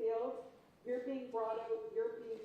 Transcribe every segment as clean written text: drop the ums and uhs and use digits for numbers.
details. You're being brought out, you're being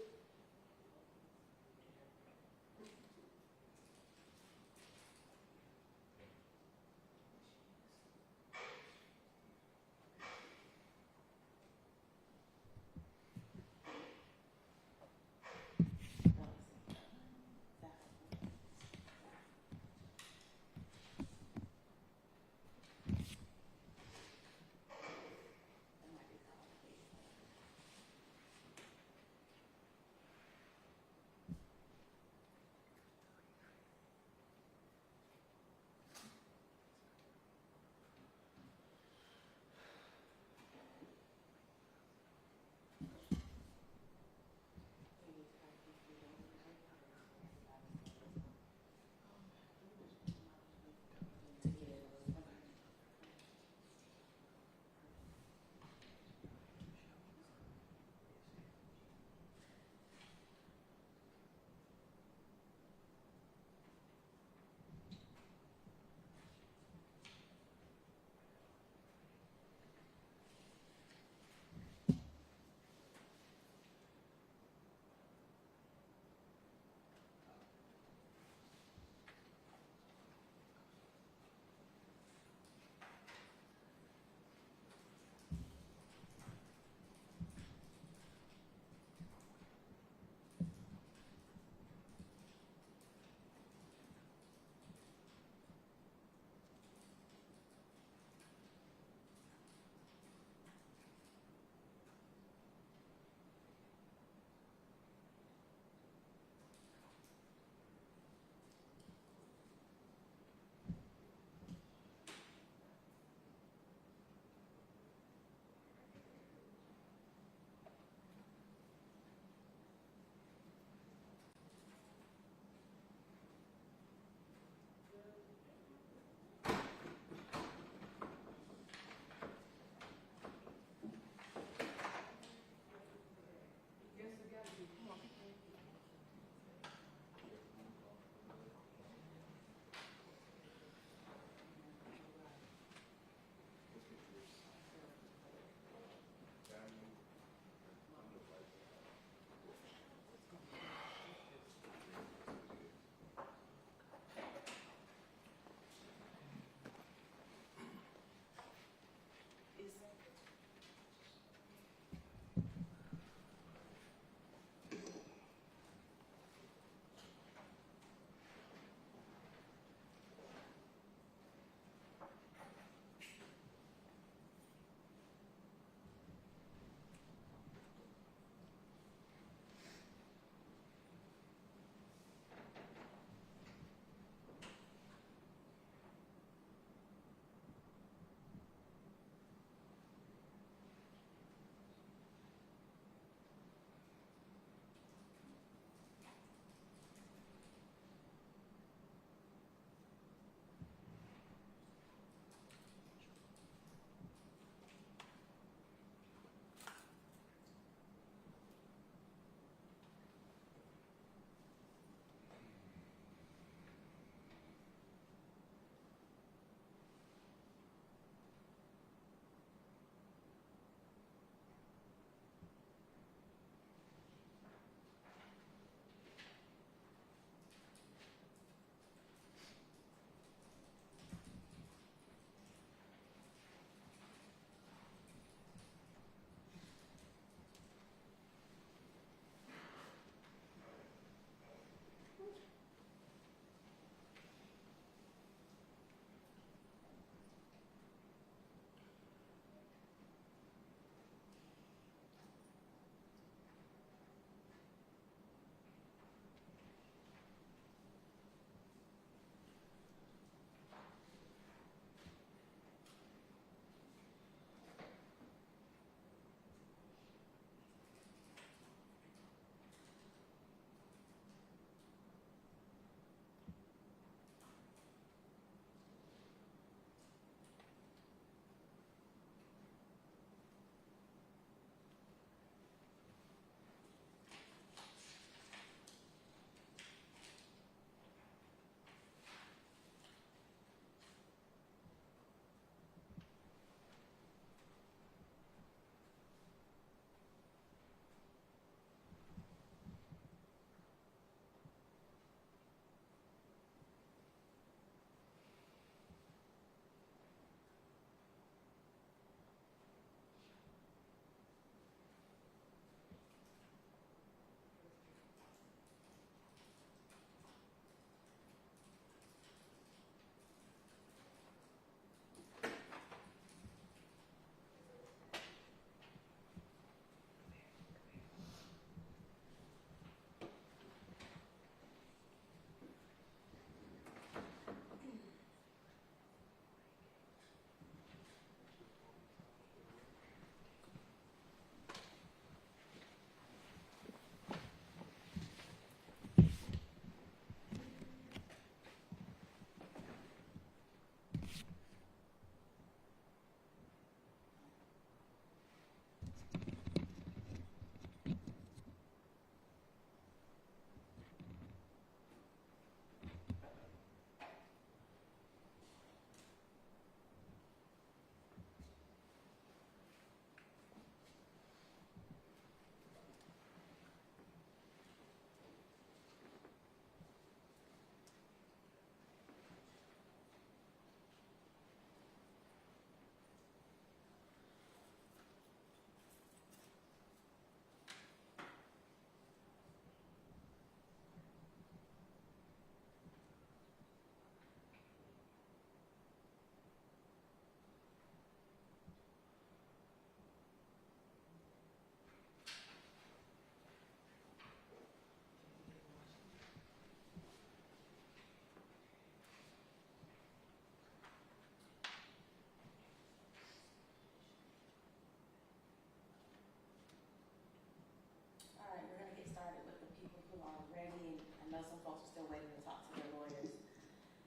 know some folks are still waiting to talk to their lawyers.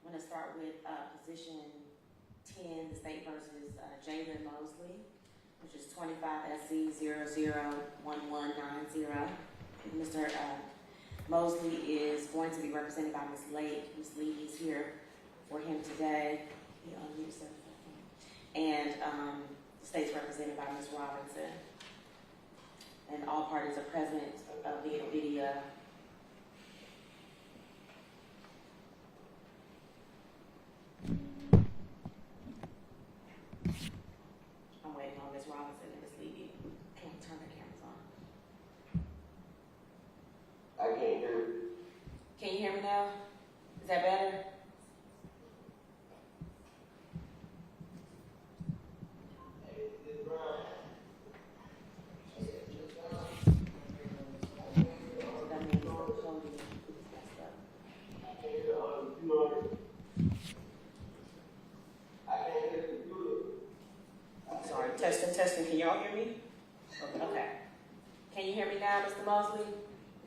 I'm going to start with position 10, the state versus Jaylen Mosley, which is 25 SC 001190. Mr. Mosley is going to be represented by Ms. Lake. Ms. Lee is here for him today. He unmutes himself. And the state's represented by Ms. Robinson. And all parties are present via video. I'm waiting on Ms. Robinson and Ms. Levy. Can you turn the cameras on? I can't hear you. Can you hear me now? Is that better? Sorry, testing. Can y'all hear me? Okay. Can you hear me now, Mr. Mosley?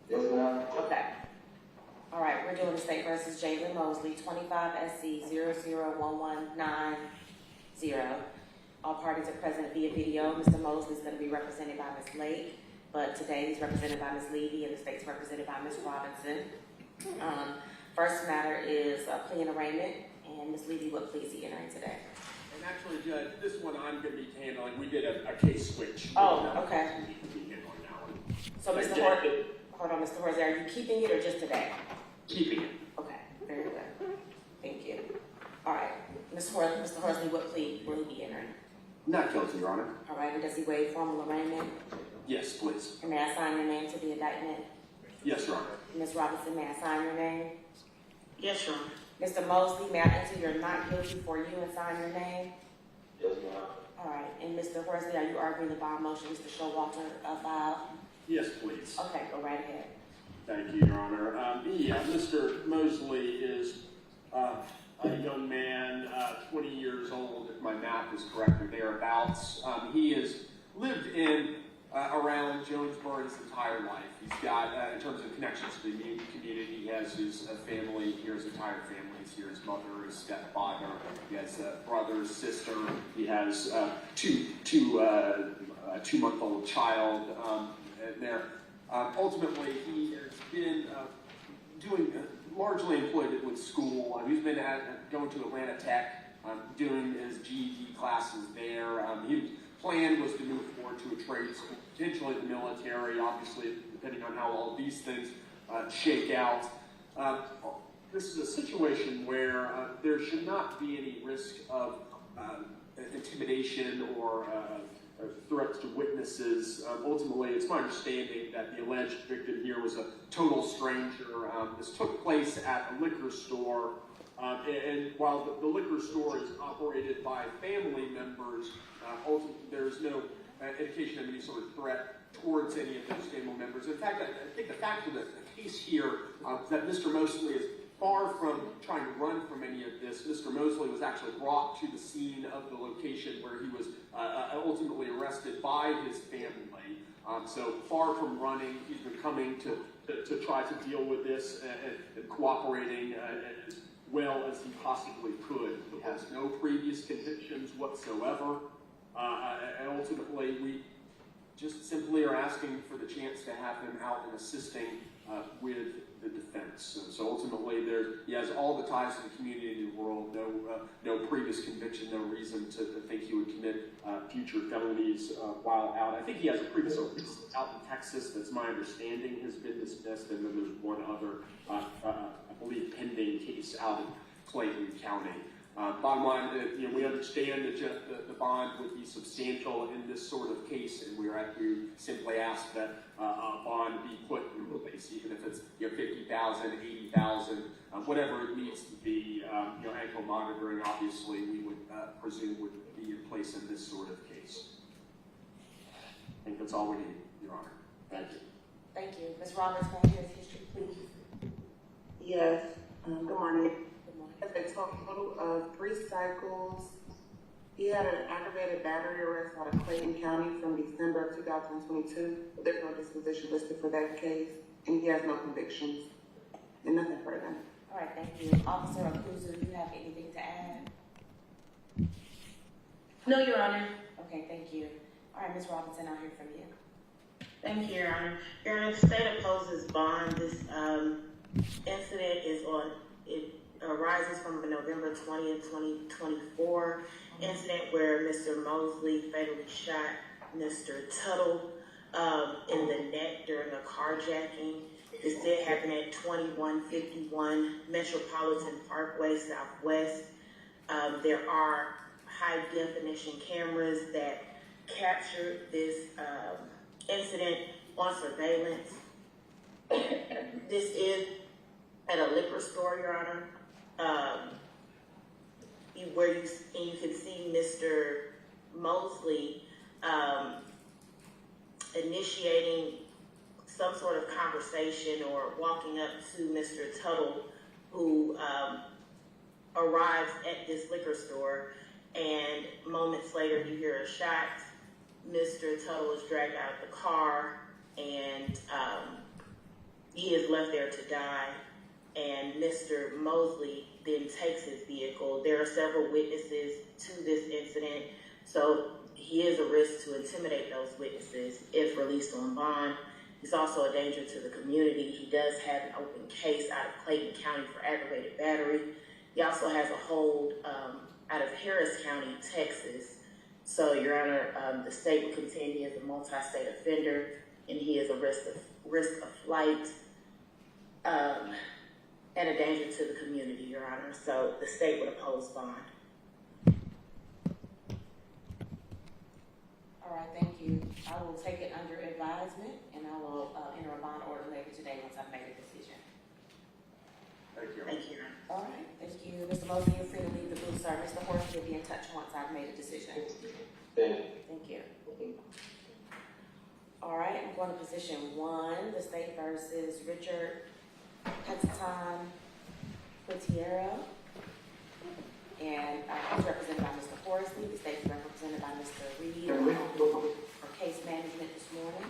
Yes, ma'am. Okay. All right, we're doing the state versus Jaylen Mosley, 25 SC 001190. All parties are present via video. Mr. Mosley is going to be represented by Ms. Lake, but today he's represented by Ms. Levy, and the state's represented by Ms. Robinson. First matter is a plea and arraignment, and Ms. Levy, what plea is he entering today? And actually, Judge, this one I'm going to be handling. We did a case switch. Oh, okay. So, But Mr. Horsley, hold on, Mr. Horsley, are you keeping it or just today? Keeping it. Okay, very good. Thank you. All right, Mr. Horsley, what plea will he be entering? Not guilty, Your Honor. All right, and does he waive formal arraignment? Yes, please. And may I sign your name to the indictment? Yes, Your Honor. Ms. Robinson, may I sign your name? Yes, Your Honor. Mr. Mosley, may I enter your not guilty for you and sign your name? Yes, ma'am. All right, and Mr. Horsley, are you arguing the bond motion Mr. Showalter filed? Yes, please. Okay, go right ahead. Thank you, Your Honor. Mr. Mosley is a young man, 20 years old, if my math is correct, or thereabouts. He has lived in around Jonesboro his entire life. He's got, in terms of connections to the community, he has his family here, his entire family is here, his mother, his stepfather, he has a brother, sister, he has two-month-old child there. Ultimately, he has been doing largely employed with school. He's been going to Atlanta Tech, doing his GED classes there. His plan was to move forward to a trade school, potentially the military, obviously, depending on how all these things shake out. This is a situation where there should not be any risk of intimidation or threats to witnesses. Ultimately, it's my understanding that the alleged victim here was a total stranger. This took place at a liquor store, and while the liquor store is operated by family members, ultimately there's no indication of any sort of threat towards any of those family members. In fact, I think the fact of the case here is that Mr. Mosley is far from trying to run from any of this. Mr. Mosley was actually brought to the scene of the location where he was ultimately arrested by his family. So far from running, he's been coming to try to deal with this and cooperating as well as he possibly could. He has no previous convictions whatsoever. And ultimately, we just simply are asking for the chance to have him out and assisting with the defense. So ultimately, he has all the ties to the community in the world, no previous conviction, no reason to think he would commit future felonies while out. I think he has a previous arrest out in Texas that's my understanding has been dismissed, and then there's one other, I believe, pending case out in Clayton County. Bottom line, we understand that the bond would be substantial in this sort of case, and we simply ask that a bond be put in place, even if it's $50,000, $80,000, whatever it needs to be. Ankle monitoring, obviously, we would presume would be in place in this sort of case. I think that's all we need, Your Honor. Thank you. Thank you. Ms. Roberts, can I hear his history, please? Yes. Good morning. Good morning. A total of 3 cycles. He had an aggravated battery arrest out of Clayton County from December of 2022. There's no disposition listed for that case, and he has no convictions. And nothing further. All right, thank you. Officer Abuzu, do you have anything to add? No, Your Honor. Okay, thank you. All right, Ms. Robinson, I'll hear from you. Thank you, Your Honor. Your Honor, the state opposes bond. This incident arises from a November 20th, 2024 incident where Mr. Mosley fatally shot Mr. Tuttle in the neck during a carjacking. This did happen at 2151 Metropolitan Parkway Southwest. There are high definition cameras that captured this incident on surveillance. This is at a liquor store, Your Honor, where you can see Mr. Mosley initiating some sort of conversation or walking up to Mr. Tuttle, who arrives at this liquor store, and moments later you hear a shot. Mr. Tuttle is dragged out of the car, and he is left there to die, and Mr. Mosley then takes his vehicle. There are several witnesses to this incident, so he is a risk to intimidate those witnesses if released on bond. He's also a danger to the community. He does have an open case out of Clayton County for aggravated battery. He also has a hold out of Harris County, Texas. So, Your Honor, the state will contend he is a multi-state offender, and he is a risk of flight and a danger to the community, Your Honor. So the state would oppose bond. All right, thank you. I will take it under advisement, and I will enter a bond order later today once I've made a decision. Thank you. Thank you, Your Honor. All right, thank you. Mr. Mosley, you're free to leave the booth, sir. Mr. Horst will be in touch once I've made a decision. Thank you. All right, I'm going to position 1, the state versus Richard Hudson Quintiero. And he's represented by Mr. Horsley. The state is represented by Mr. Reed for case management this morning.